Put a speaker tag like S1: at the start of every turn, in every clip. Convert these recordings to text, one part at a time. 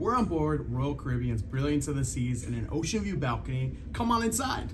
S1: We're on board Royal Caribbean's Brilliance of the Seas in an Oceanview balcony. Come on inside.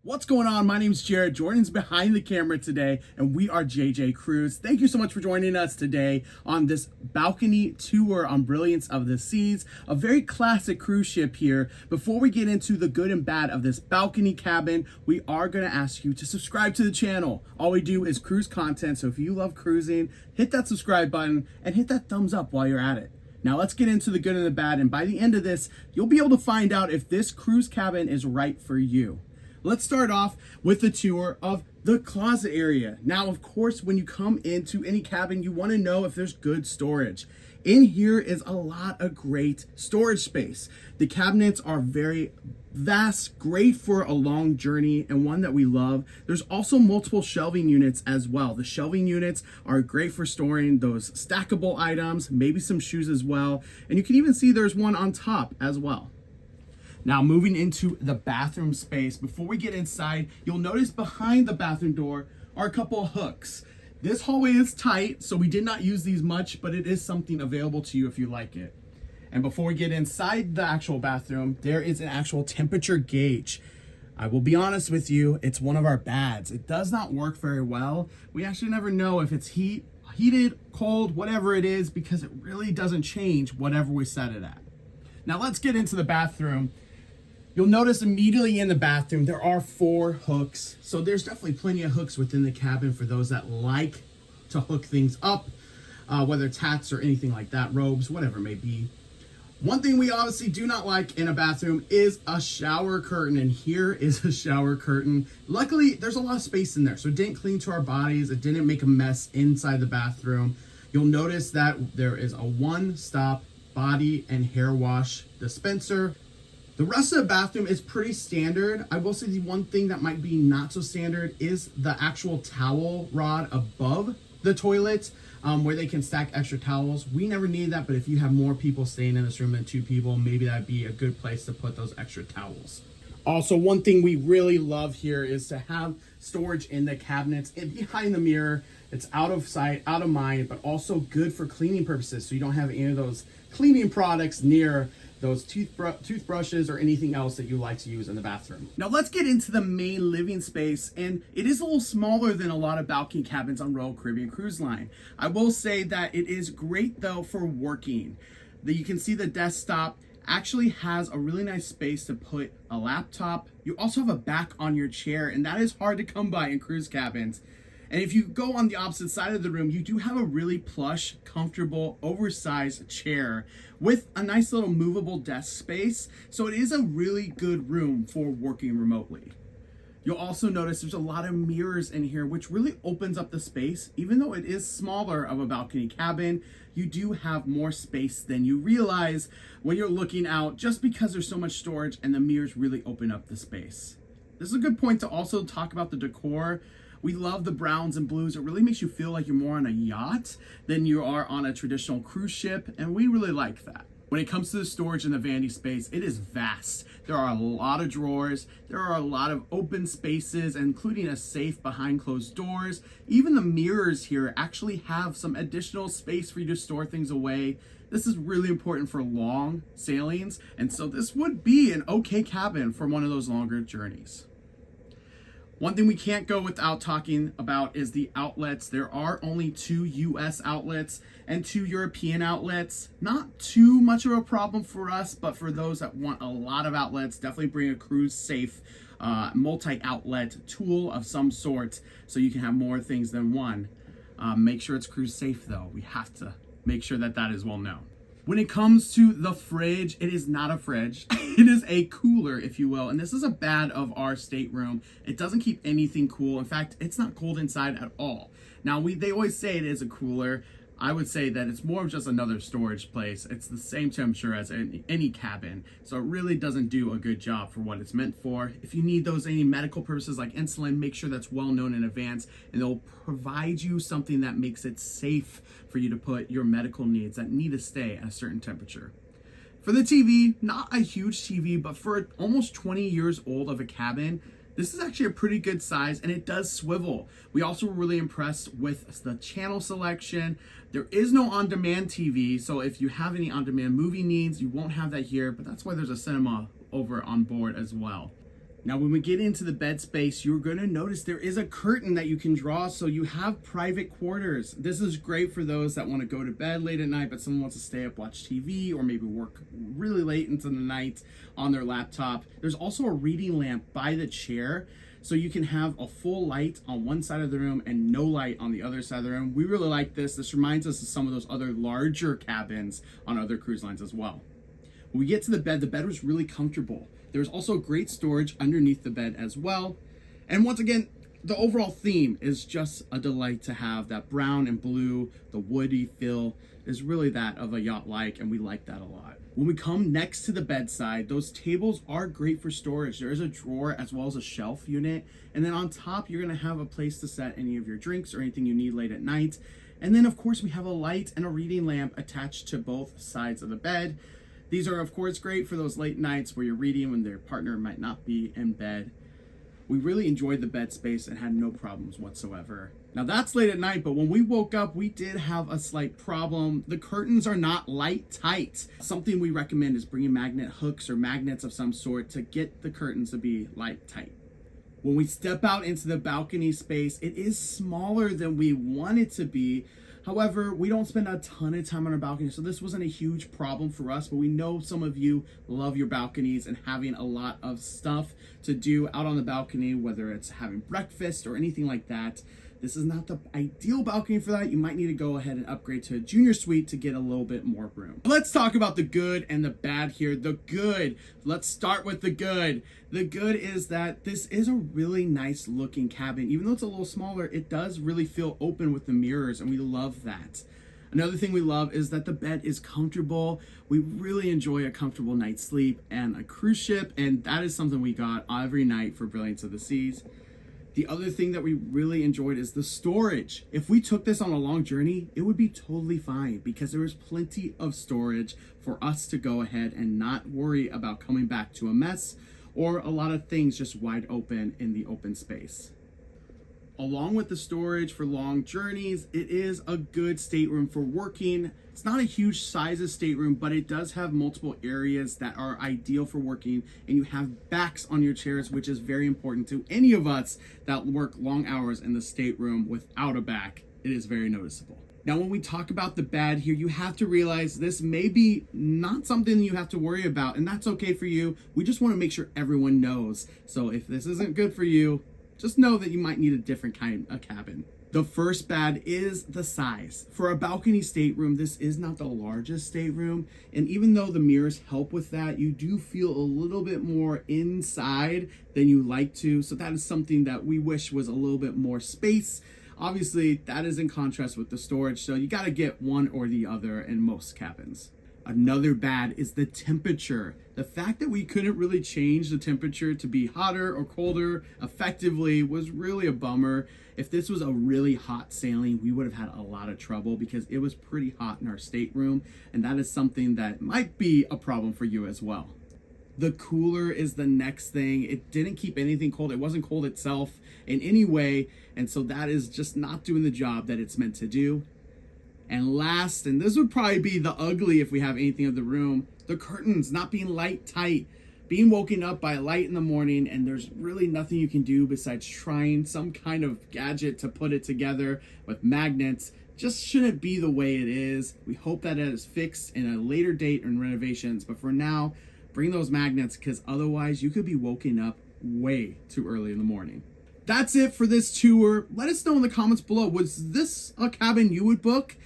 S1: What's going on? My name's Jared. Jordan's behind the camera today, and we are JJ Cruise. Thank you so much for joining us today on this balcony tour on Brilliance of the Seas, a very classic cruise ship here. Before we get into the good and bad of this balcony cabin, we are going to ask you to subscribe to the channel. All we do is cruise content, so if you love cruising, hit that subscribe button and hit that thumbs up while you're at it. Now let's get into the good and the bad, and by the end of this, you'll be able to find out if this cruise cabin is right for you. Let's start off with the tour of the closet area. Now, of course, when you come into any cabin, you want to know if there's good storage. In here is a lot of great storage space. The cabinets are very vast, great for a long journey, and one that we love. There's also multiple shelving units as well. The shelving units are great for storing those stackable items, maybe some shoes as well. And you can even see there's one on top as well. Now moving into the bathroom space, before we get inside, you'll notice behind the bathroom door are a couple of hooks. This hallway is tight, so we did not use these much, but it is something available to you if you like it. And before we get inside the actual bathroom, there is an actual temperature gauge. I will be honest with you, it's one of our bads. It does not work very well. We actually never know if it's heated, cold, whatever it is, because it really doesn't change whatever we set it at. Now let's get into the bathroom. You'll notice immediately in the bathroom, there are 4 hooks. So there's definitely plenty of hooks within the cabin for those that like to hook things up, whether it's hats or anything like that, robes, whatever it may be. One thing we obviously do not like in a bathroom is a shower curtain, and here is a shower curtain. Luckily, there's a lot of space in there, so it didn't cling to our bodies. It didn't make a mess inside the bathroom. You'll notice that there is a one-stop body and hair wash dispenser. The rest of the bathroom is pretty standard. I will say the one thing that might be not so standard is the actual towel rod above the toilet, where they can stack extra towels. We never need that, but if you have more people staying in this room than 2 people, maybe that'd be a good place to put those extra towels. Also, one thing we really love here is to have storage in the cabinets and behind the mirror. It's out of sight, out of mind, but also good for cleaning purposes, so you don't have any of those cleaning products near those toothbrushes or anything else that you like to use in the bathroom. Now let's get into the main living space, and it is a little smaller than a lot of balcony cabins on Royal Caribbean Cruise Line. I will say that it is great though for working. You can see the desktop actually has a really nice space to put a laptop. You also have a back on your chair, and that is hard to come by in cruise cabins. And if you go on the opposite side of the room, you do have a really plush, comfortable, oversized chair with a nice little movable desk space. So it is a really good room for working remotely. You'll also notice there's a lot of mirrors in here, which really opens up the space. Even though it is smaller of a balcony cabin, you do have more space than you realize when you're looking out, just because there's so much storage and the mirrors really open up the space. This is a good point to also talk about the decor. We love the browns and blues. It really makes you feel like you're more on a yacht than you are on a traditional cruise ship, and we really like that. When it comes to the storage in the vanity space, it is vast. There are a lot of drawers. There are a lot of open spaces, including a safe behind closed doors. Even the mirrors here actually have some additional space for you to store things away. This is really important for long sailings, and so this would be an okay cabin for one of those longer journeys. One thing we can't go without talking about is the outlets. There are only 2 US outlets and 2 European outlets. Not too much of a problem for us, but for those that want a lot of outlets, definitely bring a cruise safe multi-outlet tool of some sort so you can have more things than one. Make sure it's cruise safe though. We have to make sure that that is well known. When it comes to the fridge, it is not a fridge. It is a cooler, if you will. And this is a bad of our stateroom. It doesn't keep anything cool. In fact, it's not cold inside at all. Now, they always say it is a cooler. I would say that it's more of just another storage place. It's the same temperature as any cabin, so it really doesn't do a good job for what it's meant for. If you need any medical purposes like insulin, make sure that's well known in advance, and they'll provide you something that makes it safe for you to put your medical needs that need to stay at a certain temperature. For the TV, not a huge TV, but for almost 20 years old of a cabin, This is actually a pretty good size, and it does swivel. We also were really impressed with the channel selection. There is no on-demand TV, so if you have any on-demand movie needs, you won't have that here, but that's why there's a cinema over on board as well. Now, when we get into the bed space, you're going to notice there is a curtain that you can draw, so you have private quarters. This is great for those that want to go to bed late at night, but someone wants to stay up, watch TV, or maybe work really late into the night on their laptop. There's also a reading lamp by the chair, so you can have a full light on one side of the room and no light on the other side of the room. We really like this. This reminds us of some of those other larger cabins on other cruise lines as well. When we get to the bed was really comfortable. There's also great storage underneath the bed as well. And once again, the overall theme is just a delight to have. That brown and blue, the woody feel is really that of a yacht-like, and we like that a lot. When we come next to the bedside, those tables are great for storage. There is a drawer as well as a shelf unit. And then on top, you're gonna have a place to set any of your drinks or anything you need late at night. And then of course, we have a light and a reading lamp attached to both sides of the bed. These are, of course, great for those late nights where you're reading when their partner might not be in bed. We really enjoyed the bed space and had no problems whatsoever. Now, that's late at night, but when we woke up, we did have a slight problem. The curtains are not light tight. Something we recommend is bringing magnet hooks or magnets of some sort to get the curtains to be light tight. When we step out into the balcony space, it is smaller than we want it to be. However, we don't spend a ton of time on our balcony, so this wasn't a huge problem for us, but we know some of you love your balconies and having a lot of stuff to do out on the balcony, whether it's having breakfast or anything like that. This is not the ideal balcony for that. You might need to go ahead and upgrade to a junior suite to get a little bit more room. Let's talk about the good and the bad here. The good, let's start with the good. The good is that this is a really nice looking cabin. Even though it's a little smaller, it does really feel open with the mirrors, and we love that. Another thing we love is that the bed is comfortable. We really enjoy a comfortable night's sleep and a cruise ship, and that is something we got every night for Brilliance of the Seas. The other thing that we really enjoyed is the storage. If we took this on a long journey, it would be totally fine because there was plenty of storage for us to go ahead and not worry about coming back to a mess or a lot of things just wide open in the open space. Along with the storage for long journeys, it is a good stateroom for working. It's not a huge size of stateroom, but it does have multiple areas that are ideal for working, and you have backs on your chairs, which is very important to any of us that work long hours in the stateroom without a back. It is very noticeable. Now, when we talk about the bad here, you have to realize this may be not something you have to worry about, and that's okay for you. We just want to make sure everyone knows. So if this isn't good for you, just know that you might need a different kind of cabin. The first bad is the size. For a balcony stateroom, this is not the largest stateroom. And even though the mirrors help with that, you do feel a little bit more inside than you like to. So that is something that we wish was a little bit more space. Obviously, that is in contrast with the storage. So you got to get one or the other in most cabins. Another bad is the temperature. The fact that we couldn't really change the temperature to be hotter or colder effectively was really a bummer. If this was a really hot sailing, we would have had a lot of trouble because it was pretty hot in our stateroom, and that is something that might be a problem for you as well. The cooler is the next thing. It didn't keep anything cold. It wasn't cold itself in any way, and so that is just not doing the job that it's meant to do. And last, and this would probably be the ugly if we have anything of the room, the curtains not being light tight, being woken up by a light in the morning, and there's really nothing you can do besides trying some kind of gadget to put it together with magnets. Just shouldn't be the way it is. We hope that it is fixed in a later date in renovations, but for now, bring those magnets because otherwise you could be woken up way too early in the morning. That's it for this tour. Let us know in the comments below, was this a cabin you would book?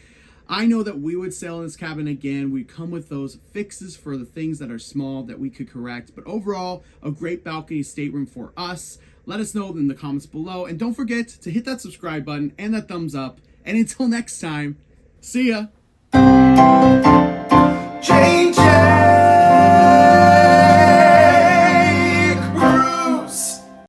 S1: I know that we would sail in this cabin again. We'd come with those fixes for the things that are small that we could correct. But overall, a great balcony stateroom for us. Let us know in the comments below. And don't forget to hit that subscribe button and that thumbs up. And until next time, see ya.